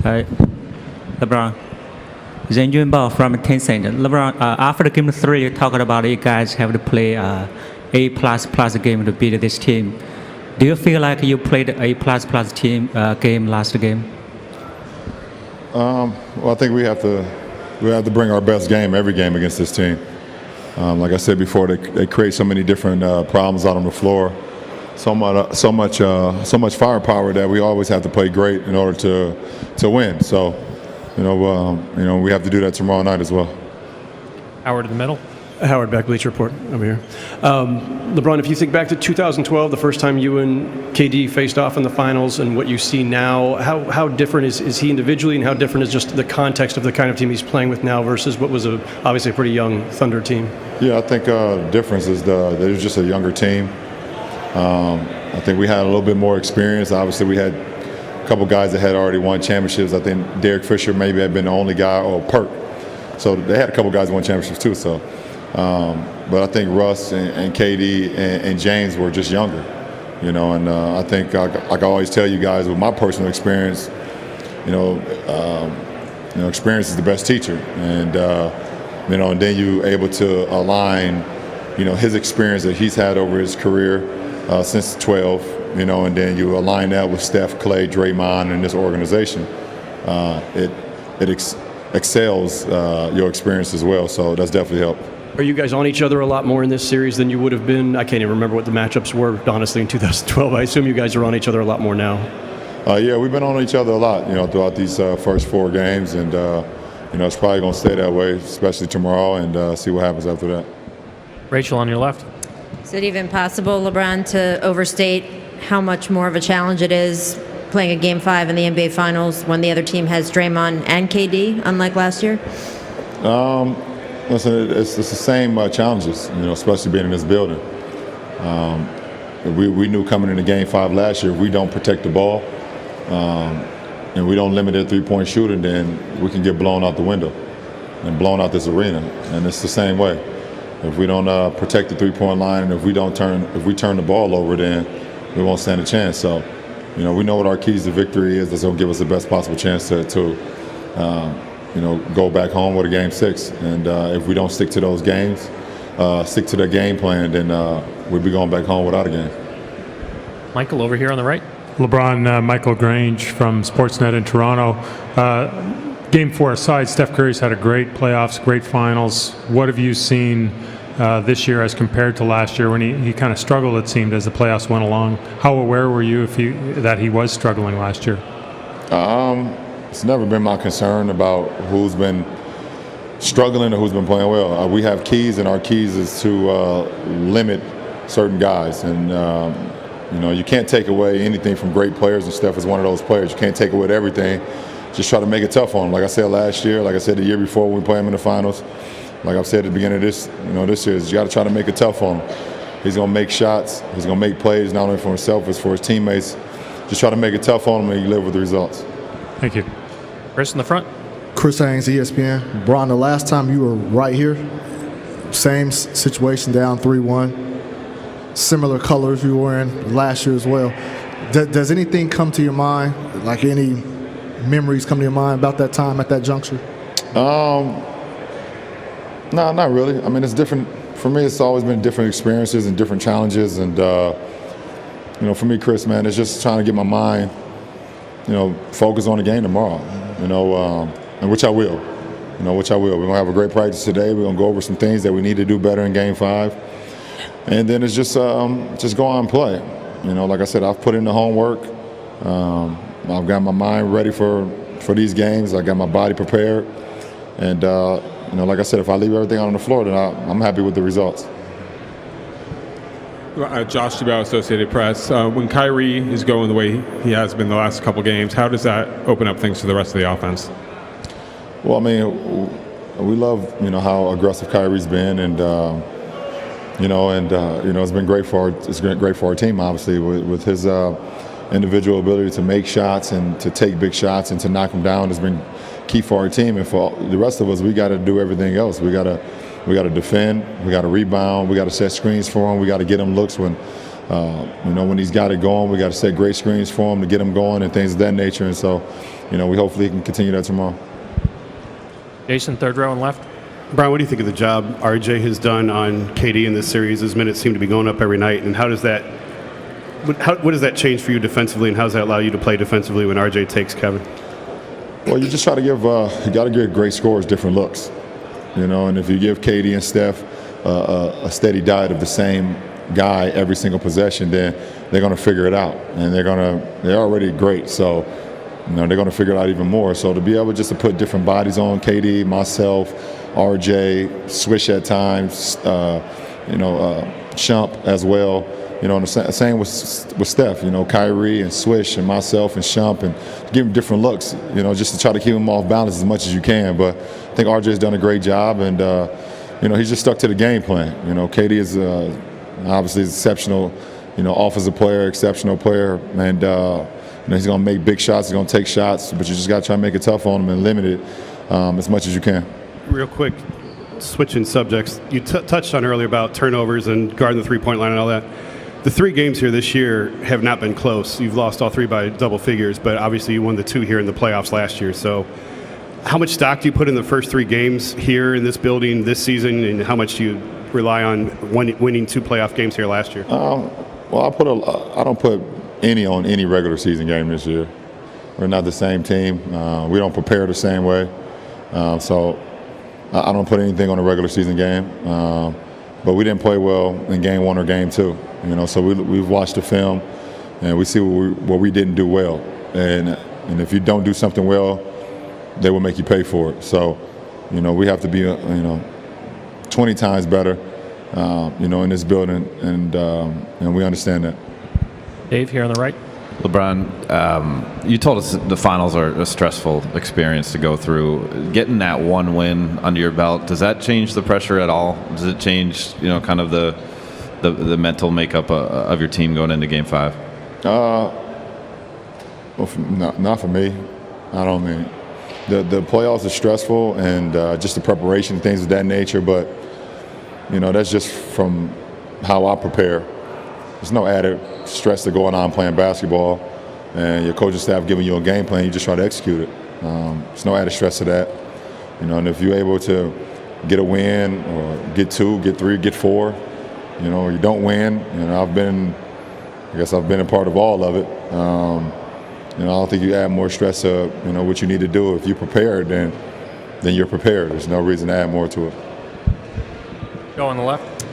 Hi, LeBron. Zhenjun Bao from Tencent. LeBron, after the game 3, you talked about you guys have to play A++ game to beat this team. Do you feel like you played A++ team game last game? Well, I think we have to bring our best game every game against this team. Like I said before, they create so many different problems out on the floor, so much firepower that we always have to play great in order to win. So, we have to do that tomorrow night as well. Howard in the middle. Howard, back Bleacher Report over here. LeBron, if you think back to 2012, the first time you and KD faced off in the finals, and what you see now, how different is he individually, and how different is just the context of the kind of team he's playing with now versus what was obviously a pretty young Thunder team? Yeah, I think the difference is there's just a younger team. I think we had a little bit more experience. Obviously, we had a couple guys that had already won championships. I think Derek Fisher maybe had been the only guy, or Perk. So they had a couple guys that won championships too. So, but I think Russ and KD and James were just younger, and I think like I always tell you guys with my personal experience, experience is the best teacher, and and then you're able to align, his experience that he's had over his career since 12, and then you align that with Steph, Clay, Draymond, and this organization. It excels your experience as well, so that's definitely helped. Are you guys on each other a lot more in this series than you would have been? I can't even remember what the matchups were, honestly, in 2012. I assume you guys are on each other a lot more now. Yeah, we've been on each other a lot, throughout these first 4 games, and it's probably going to stay that way, especially tomorrow, and see what happens after that. Rachel on your left. Is it even possible, LeBron, to overstate how much more of a challenge it is playing a Game 5 in the NBA Finals when the other team has Draymond and KD, unlike last year? Listen, it's the same challenges, especially being in this building. We knew coming into Game 5 last year, if we don't protect the ball and we don't limit their three-point shooting, then we can get blown out the window and blown out this arena. And it's the same way. If we don't protect the three-point line, and if we turn the ball over, then we won't stand a chance. So, we know what our keys to victory is. That's going to give us the best possible chance to go back home with a Game 6. And if we don't stick to those games, stick to the game plan, then we'll be going back home without a game. Michael over here on the right. LeBron, Michael Grange from Sportsnet in Toronto. Game 4 aside, Steph Curry's had a great playoffs, great finals. What have you seen this year as compared to last year when he kind of struggled, it seemed, as the playoffs went along? How aware were you that he was struggling last year? It's never been my concern about who's been struggling or who's been playing well. We have keys, and our keys is to limit certain guys. And, you can't take away anything from great players, and Steph is one of those players. You can't take away everything. Just try to make it tough on him. Like I said last year, like I said the year before when we played him in the finals, like I've said at the beginning of this year, you got to try to make it tough on him. He's going to make shots. He's going to make plays, not only for himself, but for his teammates. Just try to make it tough on him, and you live with the results. Thank you. Chris in the front. Chris Haynes, ESPN. Bron, the last time you were right here, same situation, down 3-1. Similar colors you were in last year as well. Does anything come to your mind, like any memories come to your mind about that time at that juncture? No, not really. I mean, it's different. For me, it's always been different experiences and different challenges. And, for me, Chris, man, it's just trying to get my mind, focus on the game tomorrow, and which I will. We're going to have a great practice today. We're going to go over some things that we need to do better in Game 5. And then it's just go out and play. Like I said, I've put in the homework. I've got my mind ready for these games. I got my body prepared. And, like I said, if I leave everything out on the floor, then I'm happy with the results. Josh Dubow, Associated Press. When Kyrie is going the way he has been the last couple games, how does that open up things for the rest of the offense? Well, I mean, we love, how aggressive Kyrie's been, and it's been great for our team, obviously, with his individual ability to make shots and to take big shots and to knock them down has been key for our team. And for the rest of us, we got to do everything else. We got to defend, we got to rebound, we got to set screens for them, we got to get them looks when When he's got it going, we got to set great screens for him to get him going and things of that nature. And so, we hopefully can continue that tomorrow. Jason, third row and left. Brian, what do you think of the job RJ has done on KD in this series? His minutes seem to be going up every night, and what does that change for you defensively, and how does that allow you to play defensively when RJ takes Kevin? Well, you just try to give you got to give great scorers different looks, and if you give KD and Steph a steady diet of the same guy every single possession, then they're going to figure it out, and they're already great, so they're going to figure it out even more. So to be able just to put different bodies on KD, myself, RJ, Swish at times, Shump as well. And the same with Steph, Kyrie and Swish and myself and Shump, and give them different looks, just to try to keep them off balance as much as you can. But I think RJ's done a great job, and he's just stuck to the game plan. KD is obviously an exceptional, offensive player, exceptional player, and he's going to make big shots, he's going to take shots, but you just got to try to make it tough on him and limit it as much as you can. Real quick, switching subjects, you touched on earlier about turnovers and guarding the three-point line and all that. The 3 games here this year have not been close. You've lost all 3 by double figures, but obviously you won the 2 here in the playoffs last year. So how much stock do you put in the first 3 games here in this building this season, and how much do you rely on winning 2 playoff games here last year? Well, I don't put any on any regular season game this year. We're not the same team. We don't prepare the same way. So I don't put anything on a regular season game. But we didn't play well in game 1 or game 2. So we've watched the film, and we see what we didn't do well. And if you don't do something well, they will make you pay for it. So, we have to be, 20 times better, in this building, and we understand that. Dave, here on the right. LeBron, you told us the finals are a stressful experience to go through. Getting that 1 win under your belt, does that change the pressure at all? Does it change, kind of the mental makeup of your team going into Game 5? Not for me. I don't mean the playoffs are stressful, and just the preparation, things of that nature. But that's just from how I prepare. There's no added stress to going on playing basketball, and your coaching staff giving you a game plan. You just try to execute it. There's no added stress to that. And if you're able to get a win, or get 2, get 3, get 4, or you don't win. I've been a part of all of it. I don't think you add more stress to what you need to do. If you're prepared, then you're prepared. There's no reason to add more to it. Go on the left.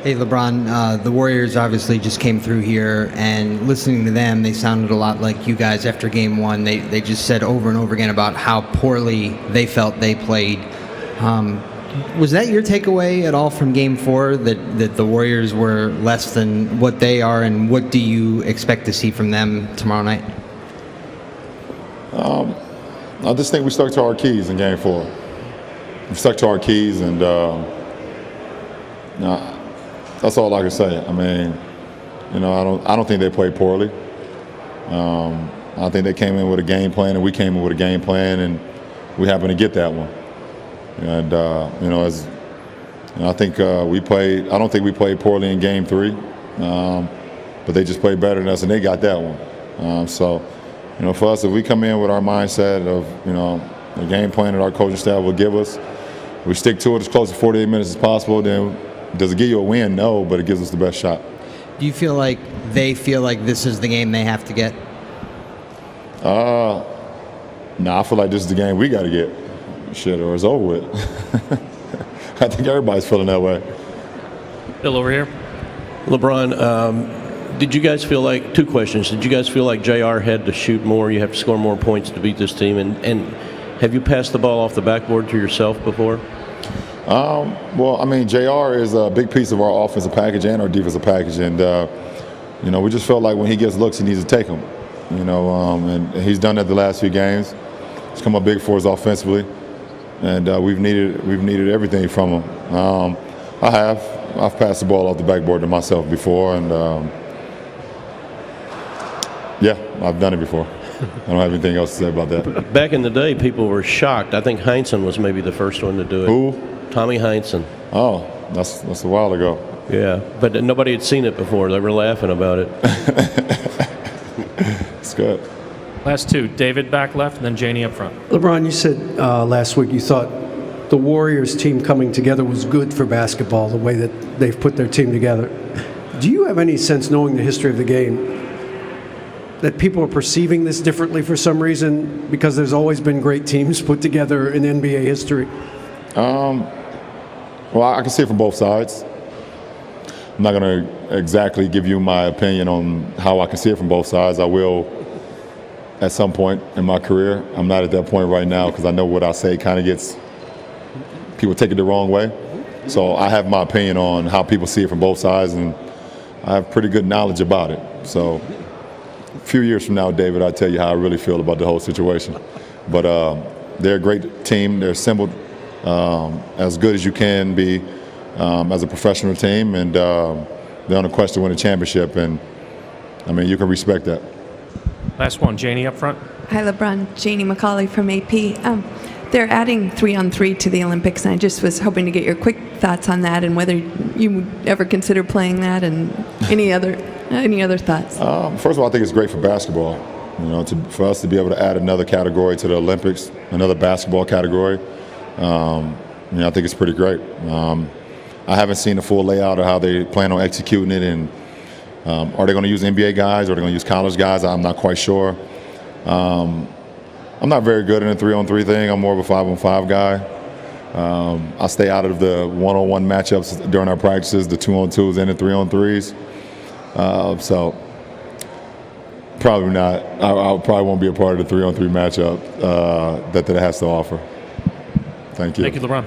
Hey, LeBron, the Warriors obviously just came through here, and listening to them, they sounded a lot like you guys after Game 1. They just said over and over again about how poorly they felt they played. Was that your takeaway at all from Game 4, that the Warriors were less than what they are, and what do you expect to see from them tomorrow night? I just think we stuck to our keys in Game 4. We stuck to our keys, and that's all I can say. I mean, I don't think they played poorly. I think they came in with a game plan, and we came in with a game plan, and we happened to get that one. And I think we played. I don't think we played poorly in Game 3, but they just played better than us, and they got that one. So, for us, if we come in with our mindset of the game plan that our coaching staff will give us, we stick to it as close to 48 minutes as possible. Then does it give you a win? No, but it gives us the best shot. Do you feel like they feel like this is the game they have to get? No, I feel like this is the game we got to get. Shit, or it's over with. I think everybody's feeling that way. Bill, over here. LeBron, did you guys feel like, 2 questions, did you guys feel like JR had to shoot more, you have to score more points to beat this team, and have you passed the ball off the backboard to yourself before? Well, I mean, JR is a big piece of our offensive package and our defensive package, and we just felt like when he gets looks, he needs to take them. And he's done that the last few games. He's come up big for us offensively, and we've needed everything from him. I've passed the ball off the backboard to myself before, and yeah, I've done it before. I don't have anything else to say about that. Back in the day, people were shocked. I think Heinsohn was maybe the first one to do it. Who? Tommy Heinsohn. Oh, that's a while ago. Yeah, but nobody had seen it before. They were laughing about it. It's good. Last two. David back left, and then Janie up front. LeBron, you said last week you thought the Warriors team coming together was good for basketball, the way that they've put their team together. Do you have any sense, knowing the history of the game, that people are perceiving this differently for some reason, because there's always been great teams put together in NBA history? Well, I can see it from both sides. I'm not going to exactly give you my opinion on how I can see it from both sides. I will at some point in my career. I'm not at that point right now because I know what I say kind of gets, people take it the wrong way. So I have my opinion on how people see it from both sides, and I have pretty good knowledge about it. So a few years from now, David, I'll tell you how I really feel about the whole situation. But they're a great team. They're assembled as good as you can be as a professional team, and they're on a quest to win a championship, and I mean, you can respect that. Last one. Janie up front. Hi, LeBron. Janie McCauley from AP. They're adding 3-on-3 to the Olympics, and I just was hoping to get your quick thoughts on that and whether you would ever consider playing that, and any other thoughts. First of all, I think it's great for basketball. You know, for us to be able to add another category to the Olympics, another basketball category. I think it's pretty great. I haven't seen the full layout of how they plan on executing it, and are they going to use NBA guys, or are they going to use college guys? I'm not quite sure. I'm not very good in the 3-on-3 thing. I'm more of a 5-on-5 guy. I stay out of the 1-on-1 matchups during our practices, the 2-on-2s and the 3-on-3s. So probably not. I probably won't be a part of the 3-on-3 matchup that it has to offer. Thank you. Thank you, LeBron.